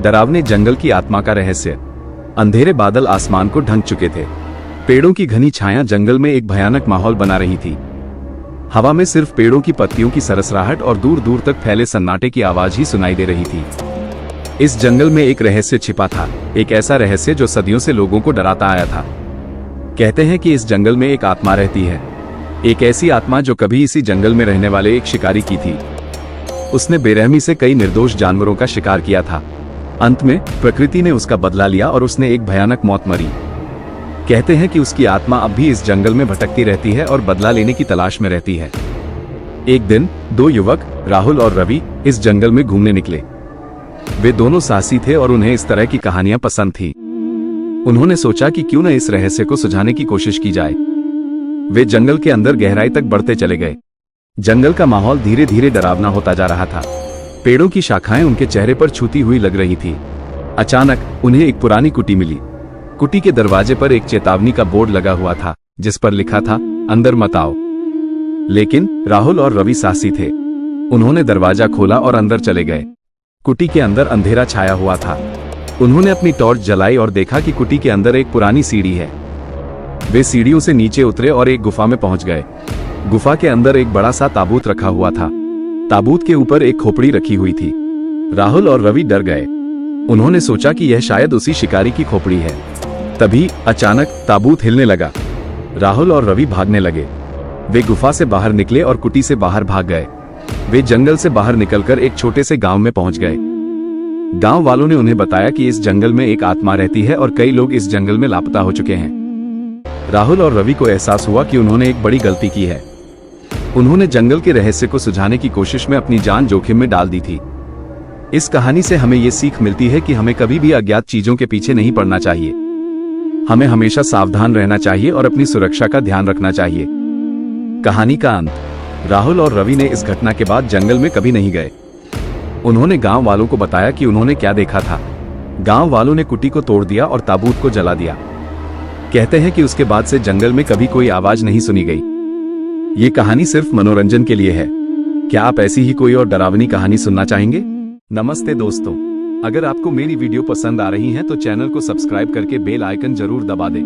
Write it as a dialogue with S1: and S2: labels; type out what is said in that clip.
S1: डरावने जंगल की आत्मा का रहस्य। अंधेरे बादल आसमान को ढक चुके थे। पेड़ों की घनी छाया जंगल में एक भयानक माहौल बना रही थी। हवा में सिर्फ पेड़ों की पत्तियों की सरसराहट और दूर दूर तक फैले सन्नाटे की आवाज ही सुनाई दे रही थी। इस जंगल में एक रहस्य छिपा था, एक ऐसा रहस्य जो सदियों से लोगों को डराता आया था। कहते हैं कि इस जंगल में एक आत्मा रहती है, एक ऐसी आत्मा जो कभी इसी जंगल में रहने वाले एक शिकारी की थी। उसने बेरहमी से कई निर्दोष जानवरों का शिकार किया था। अंत में प्रकृति ने उसका बदला लिया और उसने एक भयानक मौत मरी। कहते हैं कि उसकी आत्मा अब भी इस जंगल में भटकती रहती है और बदला लेने की तलाश में रहती है। एक दिन दो युवक राहुल और रवि इस जंगल में घूमने निकले। वे दोनों साहसी थे और उन्हें इस तरह की कहानियां पसंद थी। उन्होंने सोचा कि क्यों न इस रहस्य को सुझाने की कोशिश की जाए। वे जंगल के अंदर गहराई तक बढ़ते चले गए। जंगल का माहौल धीरे धीरे डरावना होता जा रहा था। पेड़ों की शाखाएं उनके चेहरे पर छूती हुई लग रही थी। अचानक उन्हें एक पुरानी कुटी मिली। कुटी के दरवाजे पर एक चेतावनी का बोर्ड लगा हुआ था, जिस पर लिखा था, अंदर मत आओ। लेकिन राहुल और रवि साहसी थे। उन्होंने दरवाजा खोला और अंदर चले गए। कुटी के अंदर अंधेरा छाया हुआ था। उन्होंने अपनी टॉर्च जलाई और देखा कि कुटी के अंदर एक पुरानी सीढ़ी है। वे सीढ़ियों से नीचे उतरे और एक गुफा में पहुंच गए। गुफा के अंदर एक बड़ा सा ताबूत रखा हुआ था। ताबूत के ऊपर एक खोपड़ी रखी हुई थी। राहुल और रवि डर गए। उन्होंने सोचा कि यह शायद उसी शिकारी की खोपड़ी है। तभी अचानक ताबूत हिलने लगा। राहुल और रवि भागने लगे। वे गुफा से बाहर निकले और कुटी से बाहर भाग गए। वे जंगल से बाहर निकलकर एक छोटे से गांव में पहुंच गए। गांव वालों ने उन्हें बताया कि इस जंगल में एक आत्मा रहती है और कई लोग इस जंगल में लापता हो चुके हैं। राहुल और रवि को एहसास हुआ कि उन्होंने एक बड़ी गलती की है। उन्होंने जंगल के रहस्य को सुझाने की कोशिश में अपनी जान जोखिम में डाल दी थी। इस कहानी से हमें ये सीख मिलती है कि हमें कभी भी अज्ञात चीजों के पीछे नहीं पड़ना चाहिए। हमें हमेशा सावधान रहना चाहिए और अपनी सुरक्षा का ध्यान रखना चाहिए। कहानी का अंत। राहुल और रवि ने इस घटना के बाद जंगल में कभी नहीं गए। उन्होंने गांव वालों को बताया कि उन्होंने क्या देखा था। गांव वालों ने कुटी को तोड़ दिया और ताबूत को जला दिया। कहते हैं कि उसके बाद से जंगल में कभी कोई आवाज नहीं सुनी गई। ये कहानी सिर्फ मनोरंजन के लिए है। क्या आप ऐसी ही कोई और डरावनी कहानी सुनना चाहेंगे? नमस्ते दोस्तों, अगर आपको मेरी वीडियो पसंद आ रही है तो चैनल को सब्सक्राइब करके बेल आइकन जरूर दबा दें।